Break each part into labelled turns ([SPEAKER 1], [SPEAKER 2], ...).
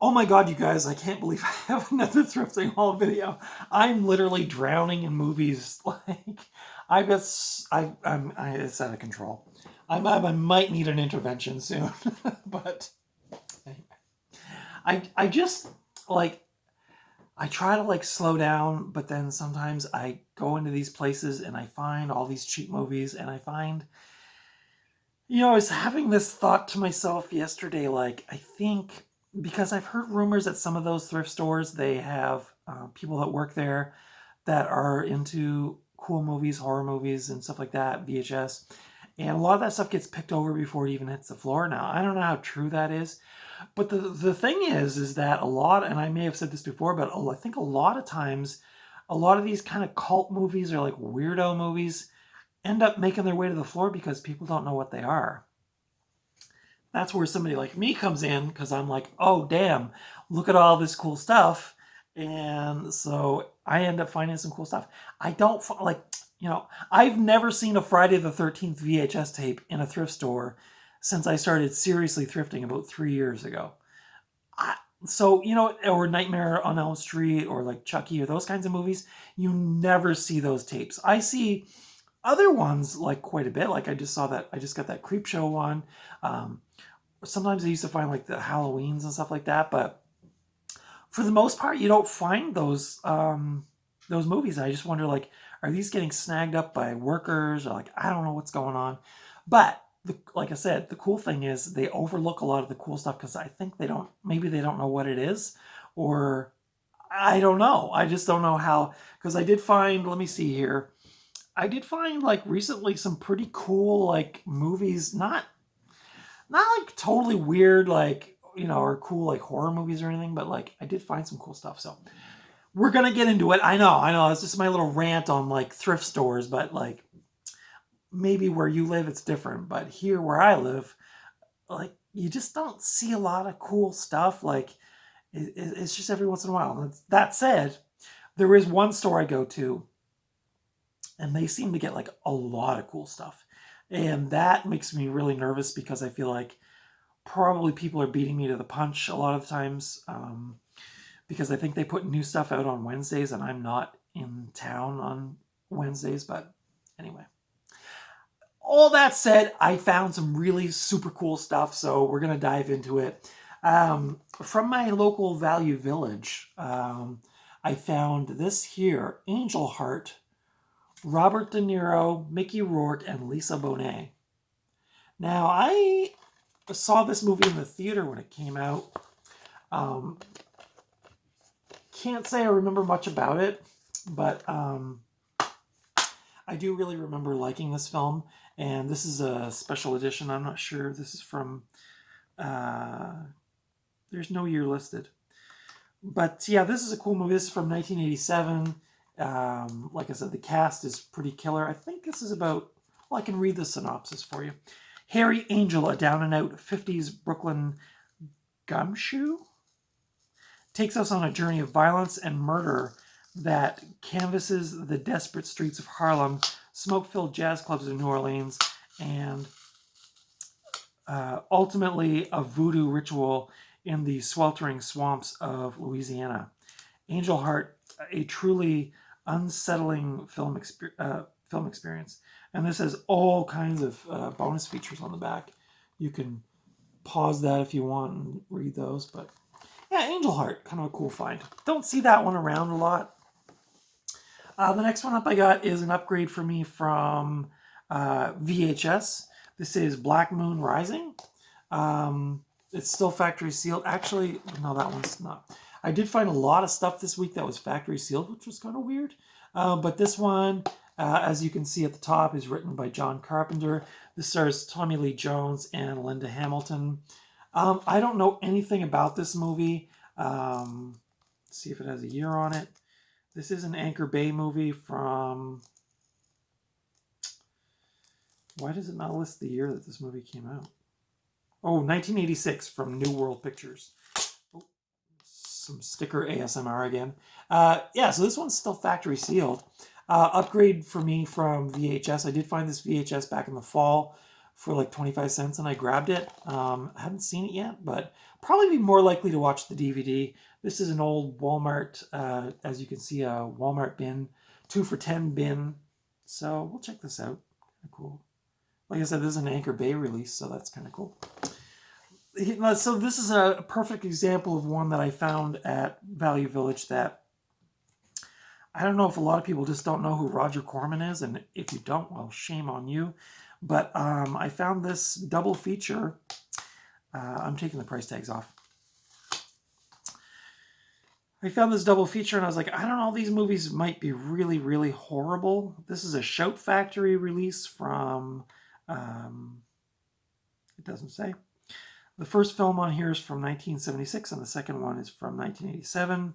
[SPEAKER 1] Oh my God, you guys, I can't believe I have another thrifting haul video. I'm literally drowning in movies. Like, I've got, it's out of control. I might need an intervention soon. But I just, like, I try to, like, slow down, but then sometimes I go into these places and I find all these cheap movies and I find, I was having this thought to myself yesterday, like, I think because I've heard rumors that some of those thrift stores, they have people that work there that are into cool movies, horror movies, and stuff like that, VHS. And a lot of that stuff gets picked over before it even hits the floor now. I don't know how true that is. But the thing is that a lot, and I may have said this before, but I think a lot of times, a lot of these kind of cult movies or like weirdo movies end up making their way to the floor because people don't know what they are. That's where somebody like me comes in because I'm like, oh, damn, look at all this cool stuff. And so I end up finding some cool stuff. I don't like, I've never seen a Friday the 13th VHS tape in a thrift store since I started seriously thrifting about 3 years ago. I, so, or Nightmare on Elm Street or like Chucky or those kinds of movies, you never see those tapes. I see other ones like quite a bit. Like I just got that Creep Show one. Um, Sometimes I used to find like the Halloweens and stuff like that, but for the most part, you don't find those movies. I just wonder, like, are these getting snagged up by workers, or like, I don't know what's going on. But like I said, the cool thing is they overlook a lot of the cool stuff because I think maybe they don't know what it is, or I don't know. I just don't know how. Because I did find, let me see here. I did find like recently some pretty cool like movies, not like totally weird, like, or cool like horror movies or anything, but like I did find some cool stuff. So we're gonna get into it. I know. It's just my little rant on like thrift stores, but like maybe where you live it's different. But here where I live, like you just don't see a lot of cool stuff. Like it's just every once in a while. That said, there is one store I go to, and they seem to get like a lot of cool stuff. And that makes me really nervous because I feel like probably people are beating me to the punch a lot of times, because I think they put new stuff out on Wednesdays and I'm not in town on Wednesdays. But anyway, all that said, I found some really super cool stuff, so we're going to dive into it. From my local Value Village, I found this here, Angel Heart, Robert De Niro, Mickey Rourke, and Lisa Bonet. Now, I saw this movie in the theater when it came out. Can't say I remember much about it, but I do really remember liking this film. And this is a special edition. I'm not sure. This is from, there's no year listed. But yeah, this is a cool movie. This is from 1987. Like I said, the cast is pretty killer. I think this is about, well, I can read the synopsis for you. Harry Angel, a down-and-out 50s Brooklyn gumshoe, takes us on a journey of violence and murder that canvases the desperate streets of Harlem, smoke-filled jazz clubs in New Orleans, and ultimately a voodoo ritual in the sweltering swamps of Louisiana. Angel Heart, a truly unsettling film experience. And this has all kinds of bonus features on the back. You can pause that if you want and read those. But yeah, Angel Heart, kind of a cool find. Don't see that one around a lot. The next one up I got is an upgrade for me from VHS. This is Black Moon Rising. It's still factory sealed. Actually, no, that one's not. I did find a lot of stuff this week that was factory sealed, which was kind of weird. But this one, as you can see at the top, is written by John Carpenter. This stars Tommy Lee Jones and Linda Hamilton. I don't know anything about this movie. Let's see if it has a year on it. This is an Anchor Bay movie from... Why does it not list the year that this movie came out? Oh, 1986 from New World Pictures. Oh, some sticker ASMR again. Yeah, so this one's still factory sealed. Upgrade for me from VHS. I did find this VHS back in the fall for like 25 cents, and I grabbed it. I haven't seen it yet, but probably be more likely to watch the DVD. This is an old Walmart, as you can see, a Walmart bin, 2 for $10 bin. So we'll check this out. Kind of cool. Like I said, this is an Anchor Bay release, so that's kind of cool. So this is a perfect example of one that I found at Value Village that I don't know if a lot of people just don't know who Roger Corman is, and if you don't, well, shame on you. But I found this double feature. I'm taking the price tags off. I found this double feature, and I was like, I don't know, these movies might be really, really horrible. This is a Shout Factory release from, it doesn't say. The first film on here is from 1976, and the second one is from 1987.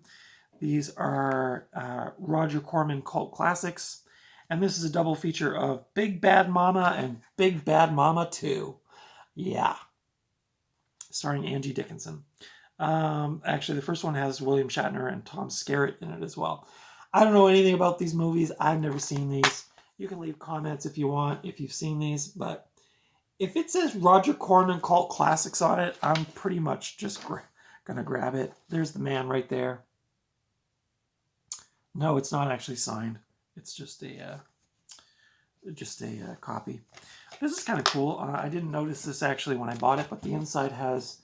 [SPEAKER 1] These are Roger Corman cult classics. And this is a double feature of Big Bad Mama and Big Bad Mama 2. Yeah. Starring Angie Dickinson. Actually, the first one has William Shatner and Tom Skerritt in it as well. I don't know anything about these movies. I've never seen these. You can leave comments if you want, if you've seen these. But if it says Roger Corman cult classics on it, I'm pretty much just going to grab it. There's the man right there. No, it's not actually signed. It's just a copy. This is kind of cool. I didn't notice this actually when I bought it, but the inside has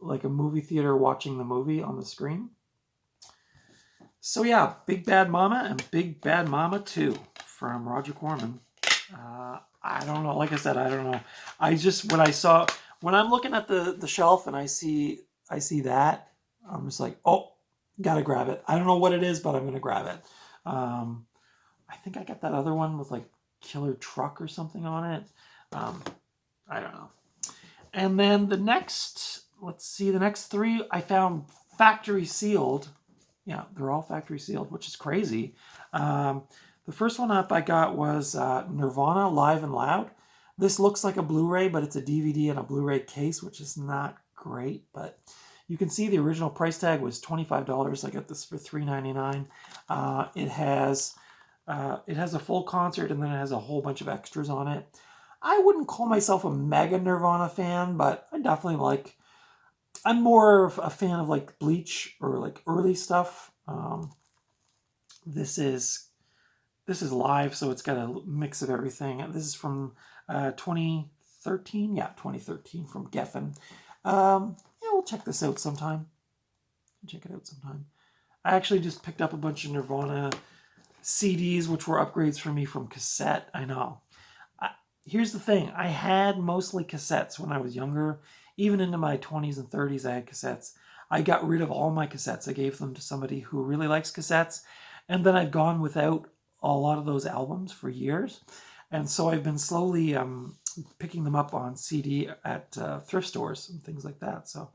[SPEAKER 1] like a movie theater watching the movie on the screen. So yeah, Big Bad Mama and Big Bad Mama 2 from Roger Corman. I don't know. Like I said, I don't know. When I'm looking at the shelf and I see that, I'm just like, oh, gotta grab it. I don't know what it is, but I'm gonna grab it. I think I got that other one with like Killer Truck or something on it. I don't know. And then the next 3 I found factory sealed. Yeah, they're all factory sealed, which is crazy. The first one up I got was Nirvana Live and Loud. This looks like a Blu-ray, but it's a DVD and a Blu-ray case, which is not great, but you can see the original price tag was $25. I got this for $3.99. It has a full concert, and then it has a whole bunch of extras on it. I wouldn't call myself a mega Nirvana fan, but I definitely I'm more of a fan of like Bleach or like early stuff. This is live, so it's got a mix of everything. This is from 2013. Yeah, 2013 from Geffen. Yeah, we'll check this out sometime. Check it out sometime. I actually just picked up a bunch of Nirvana CDs, which were upgrades for me from cassette. I know. Here's the thing. I had mostly cassettes when I was younger. Even into my 20s and 30s, I had cassettes. I got rid of all my cassettes. I gave them to somebody who really likes cassettes. And then I've gone without a lot of those albums for years. And so I've been slowly picking them up on CD at thrift stores and things like that. So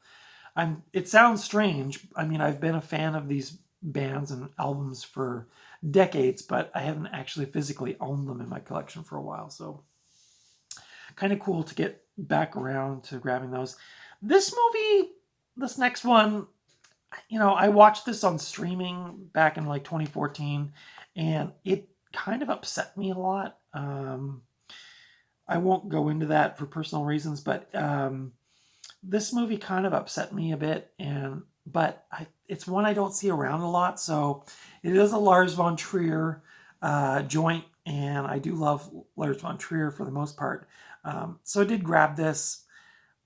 [SPEAKER 1] it sounds strange. I mean, I've been a fan of these bands and albums for decades, but I haven't actually physically owned them in my collection for a while. So kind of cool to get back around to grabbing those. This next one, I watched this on streaming back in like 2014, and it kind of upset me a lot. I won't go into that for personal reasons, but this movie kind of upset me a bit, but it's one I don't see around a lot, so it is a Lars von Trier joint, and I do love Lars von Trier for the most part. So I did grab this.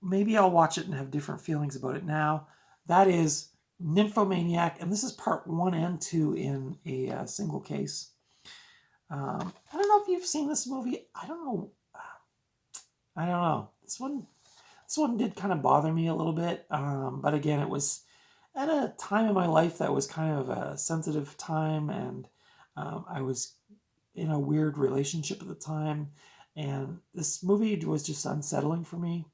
[SPEAKER 1] Maybe I'll watch it and have different feelings about it now. That is Nymphomaniac, and this is part 1 and 2 in a single case. I don't know if you've seen this movie. I don't know. This one did kind of bother me a little bit. But again, it was at a time in my life that was kind of a sensitive time, and I was in a weird relationship at the time, and this movie was just unsettling for me.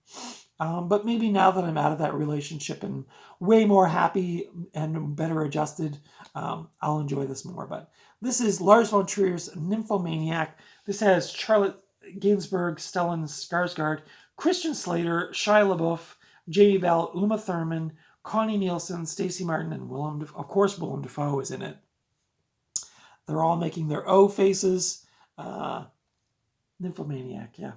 [SPEAKER 1] But maybe now that I'm out of that relationship and way more happy and better adjusted, I'll enjoy this more. But this is Lars von Trier's Nymphomaniac. This has Charlotte Gainsbourg, Stellan Skarsgård, Christian Slater, Shia LaBeouf, Jamie Bell, Uma Thurman, Connie Nielsen, Stacey Martin, and Willem Dafoe is in it. They're all making their O faces. Nymphomaniac, yeah.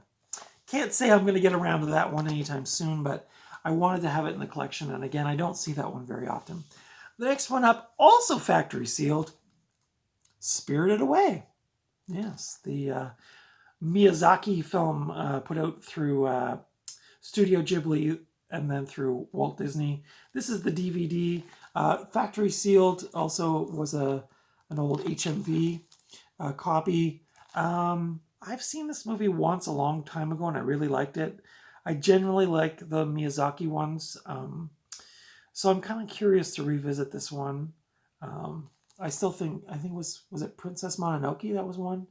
[SPEAKER 1] Can't say I'm going to get around to that one anytime soon, but I wanted to have it in the collection. And again, I don't see that one very often. The next one up, also factory sealed, Spirited Away. Yes, the Miyazaki film put out through Studio Ghibli and then through Walt Disney. This is the DVD. Factory sealed also was an old HMV copy. I've seen this movie once a long time ago and I really liked it. I generally like the Miyazaki ones. So I'm kind of curious to revisit this one. I think was it Princess Mononoke that was one?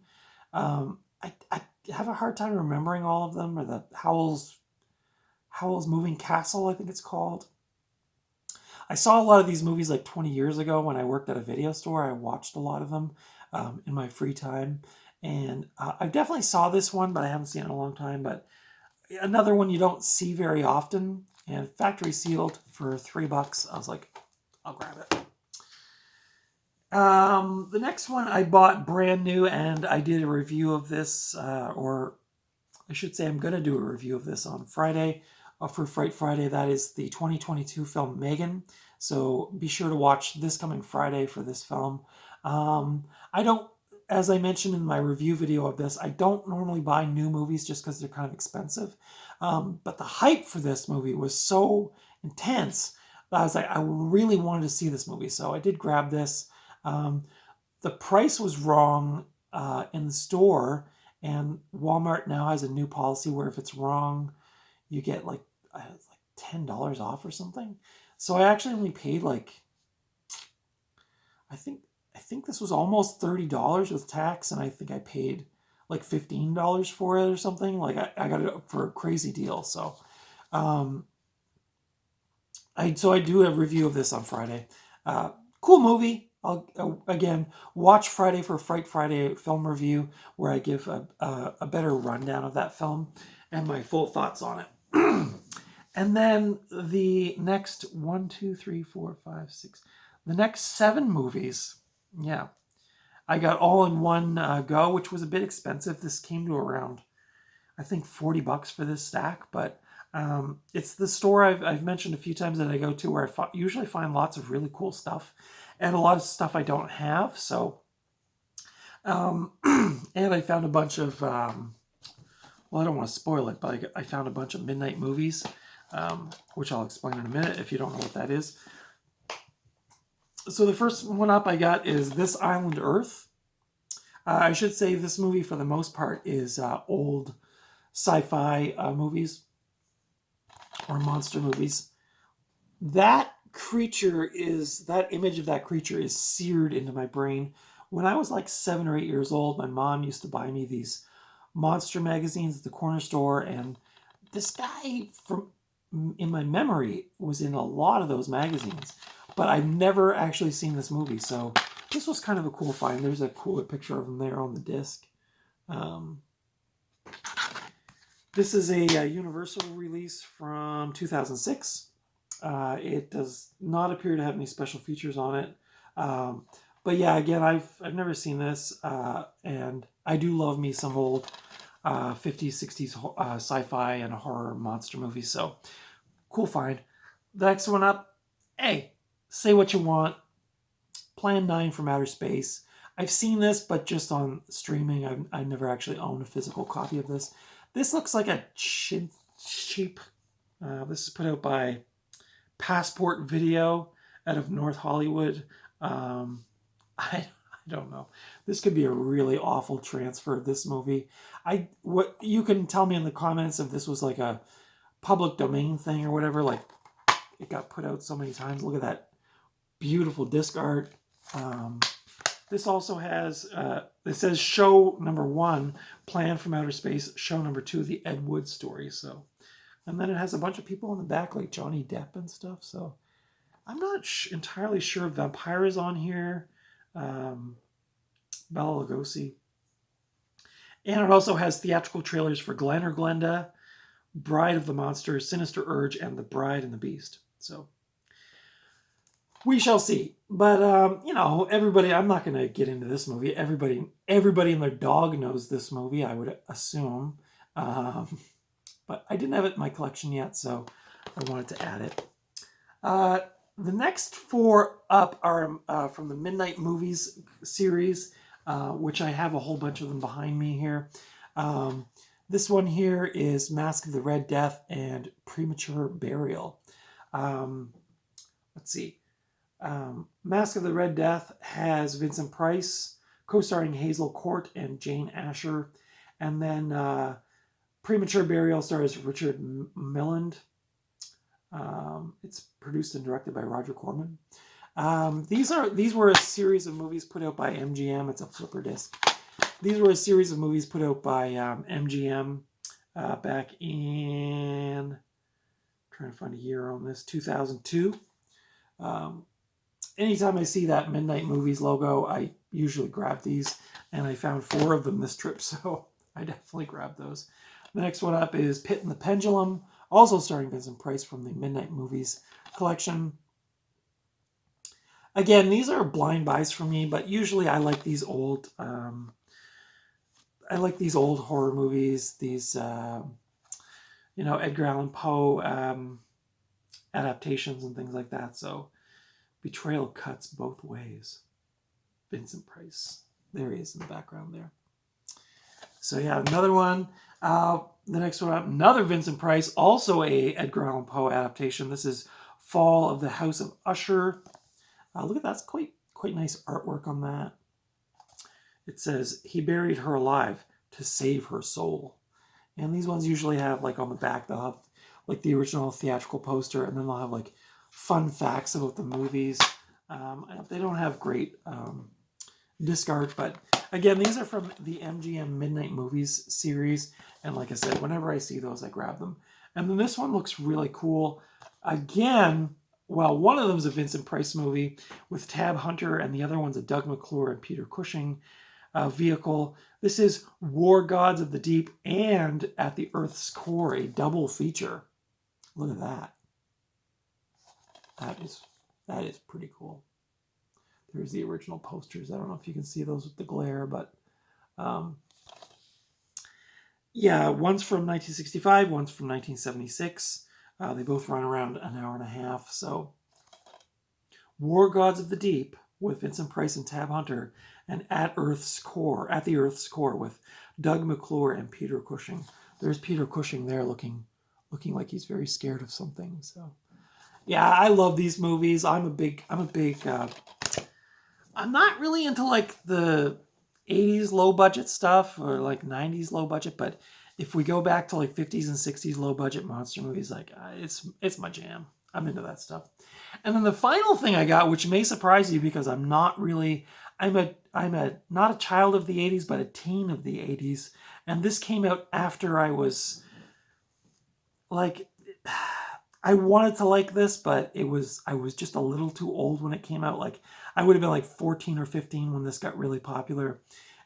[SPEAKER 1] I have a hard time remembering all of them, or the Howl's Moving Castle, I think it's called. I saw a lot of these movies like 20 years ago when I worked at a video store. I watched a lot of them in my free time. And I definitely saw this one, but I haven't seen it in a long time. But another one you don't see very often. And factory sealed for $3. I was like, I'll grab it. The next one I bought brand new, and I did a review of this, or I should say I'm going to do a review of this on Friday for Fright Friday. That is the 2022 film Megan. So be sure to watch this coming Friday for this film. As I mentioned in my review video of this, I don't normally buy new movies just because they're kind of expensive. But the hype for this movie was so intense that I was like, I really wanted to see this movie. So I did grab this. The price was wrong in the store, and Walmart now has a new policy where if it's wrong, you get like $10 off or something. So I actually only paid I think this was almost $30 with tax, and I think I paid like $15 for it or something. Like I got it for a crazy deal. So I do a review of this on Friday. Cool movie. I'll again watch Friday for Fright Friday film review, where I give a better rundown of that film and my full thoughts on it. And then the next the next 7 movies, yeah, I got all in one go, which was a bit expensive. This came to around, I think, $40 for this stack, but it's the store I've mentioned a few times that I go to where I usually find lots of really cool stuff and a lot of stuff I don't have. So, and I found a bunch of, well, I don't want to spoil it, but I found a bunch of midnight movies, which I'll explain in a minute if you don't know what that is. So the first one up I got is This Island Earth. I should say this movie, for the most part, is old sci-fi movies or monster movies. That image of that creature is seared into my brain. When I was like 7 or 8 years old, my mom used to buy me these monster magazines at the corner store, and this guy in my memory was in a lot of those magazines, but I've never actually seen this movie, so this was kind of a cool find. There's a cooler picture of him there on the disc. This is a Universal release from 2006. It does not appear to have any special features on it. But yeah, again, I've never seen this, and I do love me some old 50s, 60s sci-fi and horror monster movies, so cool find. The next one up, hey, say what you want. Plan 9 from Outer Space. I've seen this, but just on streaming. I never actually owned a physical copy of this. This looks like a cheap. This is put out by Passport Video out of North Hollywood. I don't know. This could be a really awful transfer of this movie. What you can tell me in the comments if this was like a public domain thing or whatever. Like, it got put out so many times. Look at that beautiful disc art. This also has, it says show number 1, Plan from Outer Space, show number 2, the Ed Wood story. So, and then it has a bunch of people in the back, like Johnny Depp and stuff. So I'm not entirely sure. Vampire is on here. Bela Lugosi. And it also has theatrical trailers for Glenn or Glenda, Bride of the Monster, Sinister Urge, and The Bride and the Beast. So we shall see. But, everybody, I'm not going to get into this movie. Everybody and their dog knows this movie, I would assume. but I didn't have it in my collection yet, so I wanted to add it. The next 4 up are from the Midnight Movies series, which I have a whole bunch of them behind me here. This one here is Mask of the Red Death and Premature Burial. Let's see. Mask of the Red Death has Vincent Price, co-starring Hazel Court and Jane Asher. And then Premature Burial stars Richard Milland. It's produced and directed by Roger Corman. These were a series of movies put out by MGM. It's a flipper disc. These were a series of movies put out by MGM back in, I'm trying to find a year on this, 2002. Anytime I see that Midnight Movies logo, I usually grab these, and I found 4 of them this trip, so I definitely grabbed those. The next one up is Pit and the Pendulum, also starring Vincent Price from the Midnight Movies collection. Again, these are blind buys for me, but usually I like these old horror movies, these Edgar Allan Poe adaptations and things like that. So Betrayal cuts both ways. Vincent Price. There he is in the background there. So yeah, another one. The next one up, another Vincent Price, also a Edgar Allan Poe adaptation. This is Fall of the House of Usher. Look at that. That's quite nice artwork on that. It says, he buried her alive to save her soul. And these ones usually have, like, on the back, they'll have, like, the original theatrical poster, and then they'll have, like, fun facts about the movies. They don't have great disc art, but, again, these are from the MGM Midnight Movies series, and like I said, whenever I see those, I grab them. And then this one looks really cool. Again, well, one of them is a Vincent Price movie with Tab Hunter, and the other one's a Doug McClure and Peter Cushing vehicle. This is War Gods of the Deep and At the Earth's Core, a double feature. Look at that. That is pretty cool. There's the original posters. I don't know if you can see those with the glare, but yeah, one's from 1965, one's from 1976. They both run around an hour and a half. So War Gods of the Deep with Vincent Price and Tab Hunter, and At the Earth's Core with Doug McClure and Peter Cushing. There's Peter Cushing there looking like he's very scared of something. So yeah, I love these movies. I'm not really into like the 80s low budget stuff or like 90s low budget, but if we go back to like 50s and 60s low budget monster movies, like it's my jam. I'm into that stuff. And then the final thing I got, which may surprise you because I'm not a not a child of the 80s, but a teen of the 80s. And this came out after I was like, I wanted to like this, but I was just a little too old when it came out. Like I would have been like 14 or 15 when this got really popular.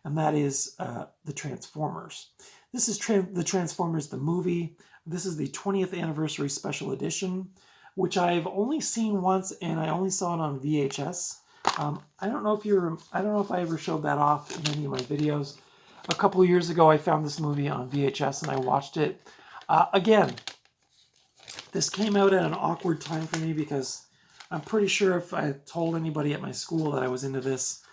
[SPEAKER 1] And that is the Transformers. This is the Transformers, the movie. This is the 20th anniversary special edition, which I've only seen once, and I only saw it on VHS. I don't know if I ever showed that off in any of my videos. A couple of years ago, I found this movie on VHS, and I watched it. Again, this came out at an awkward time for me because I'm pretty sure if I told anybody at my school that I was into this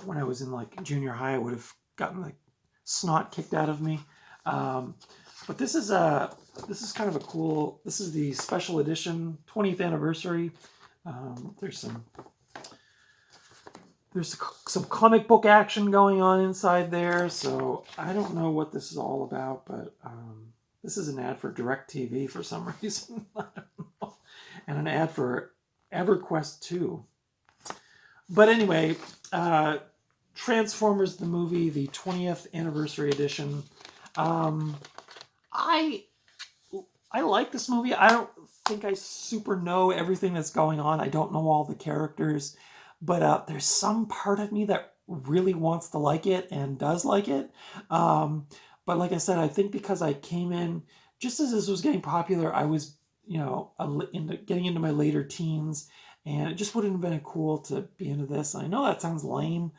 [SPEAKER 1] when I was in like junior high, I would have gotten like snot kicked out of me. But this is kind of a cool. This is the special edition 20th anniversary. There's some comic book action going on inside there. So I don't know what this is all about, but this is an ad for DirecTV for some reason. I don't know. And an ad for EverQuest 2. But anyway, Transformers the movie, the 20th anniversary edition. I like this movie. I don't think I super know everything that's going on. I don't know all the characters, but there's some part of me that really wants to like it and does like it. But like I said, I think because I came in just as this was getting popular, I was, getting into my later teens, and it just wouldn't have been cool to be into this. I know that sounds lame,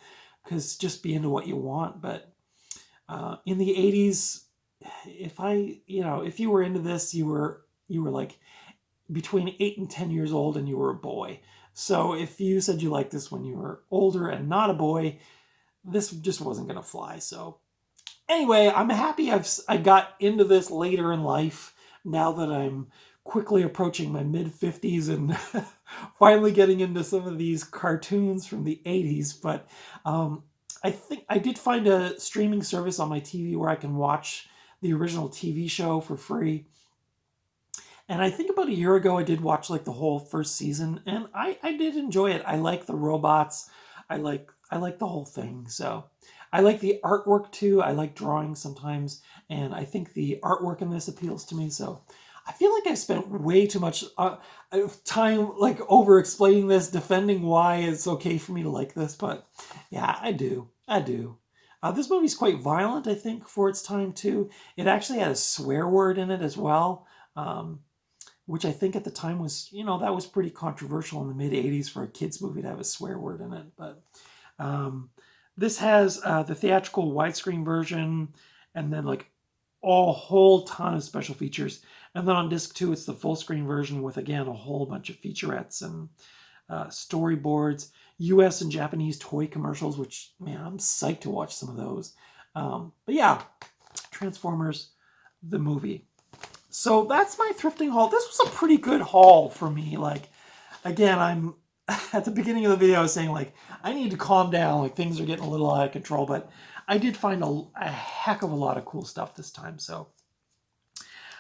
[SPEAKER 1] because just be into what you want, but in the 80s, if you were into this, you were like between 8 and 10 years old and you were a boy. So if you said you liked this when you were older and not a boy, this just wasn't going to fly. So anyway, I'm happy I got into this later in life, now that I'm quickly approaching my mid-50s and finally getting into some of these cartoons from the 80s. But I think I did find a streaming service on my TV where I can watch the original TV show for free. And I think about a year ago I did watch like the whole first season, and I did enjoy it. I like the robots. I like the whole thing. So I like the artwork too. I like drawing sometimes, and I think the artwork in this appeals to me. So I feel like I've spent way too much time like over explaining this, defending why it's okay for me to like this. But yeah, I do. This movie's quite violent, I think, for its time too. It actually had a swear word in it as well. Which I think at the time was, that was pretty controversial in the mid-'80s for a kids movie to have a swear word in it. But this has the theatrical widescreen version, and then like a whole ton of special features. And then on disc 2, it's the full screen version with, again, a whole bunch of featurettes and storyboards, US and Japanese toy commercials, which, man, I'm psyched to watch some of those. But yeah, Transformers, the movie. So that's my thrifting haul. This was a pretty good haul for me. Like, again, I'm at the beginning of the video, I was saying, like, I need to calm down. Like, things are getting a little out of control. But I did find a heck of a lot of cool stuff this time. So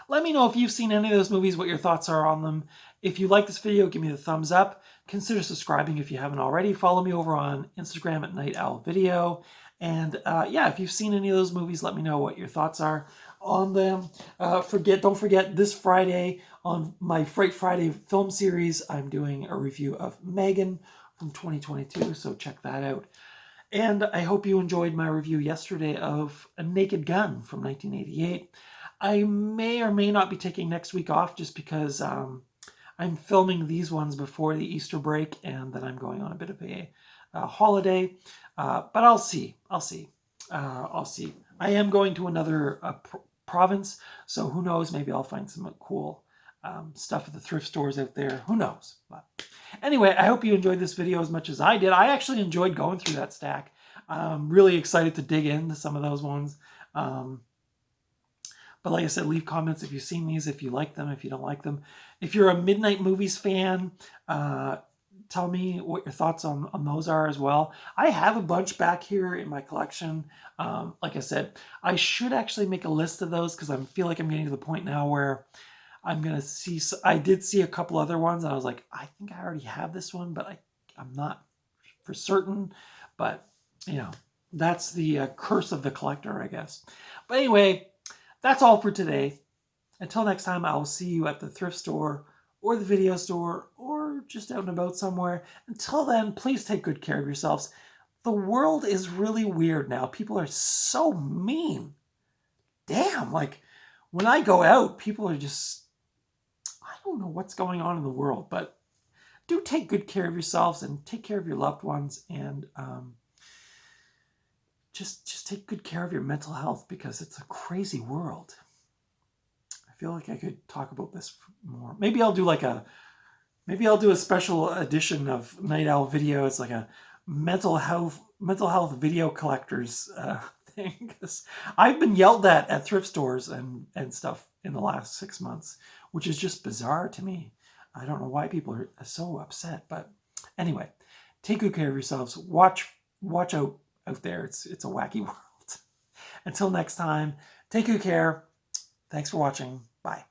[SPEAKER 1] let me know if you've seen any of those movies, what your thoughts are on them. If you like this video, give me the thumbs up. Consider subscribing if you haven't already. Follow me over on Instagram at Night Owl Video. And yeah, if you've seen any of those movies, let me know what your thoughts are on them. Don't forget, this Friday on my Fright Friday film series, I'm doing a review of Megan from 2022, so check that out. And I hope you enjoyed my review yesterday of A Naked Gun from 1988. I may or may not be taking next week off just because I'm filming these ones before the Easter break, and then I'm going on a bit of a holiday. But I'll see. I am going to another province, so who knows? Maybe I'll find some cool stuff at the thrift stores out there. Who knows? But anyway, I hope you enjoyed this video as much as I did. I actually enjoyed going through that stack. I'm really excited to dig into some of those ones. But like I said, leave comments if you've seen these, if you like them, if you don't like them. If you're a Midnight Movies fan, tell me what your thoughts on those are as well. I have a bunch back here in my collection. Like I said, I should actually make a list of those because I feel like I'm getting to the point now where I'm going to see... I did see a couple other ones, and I was like, I think I already have this one, but I'm not for certain. But, that's the curse of the collector, I guess. But anyway, that's all for today. Until next time, I will see you at the thrift store or the video store or just out and about somewhere. Until then, please take good care of yourselves. The world is really weird now. People are so mean. Damn, like when I go out, people are just, I don't know what's going on in the world, but do take good care of yourselves and take care of your loved ones, and just take good care of your mental health because it's a crazy world. I feel like I could talk about this more. Maybe I'll do a special edition of Night Owl Video. It's like a mental health video collectors thing. Because I've been yelled at thrift stores and stuff in the last 6 months, which is just bizarre to me. I don't know why people are so upset. But anyway, take good care of yourselves. Watch out there. It's a wacky world. Until next time, take good care. Thanks for watching. Bye.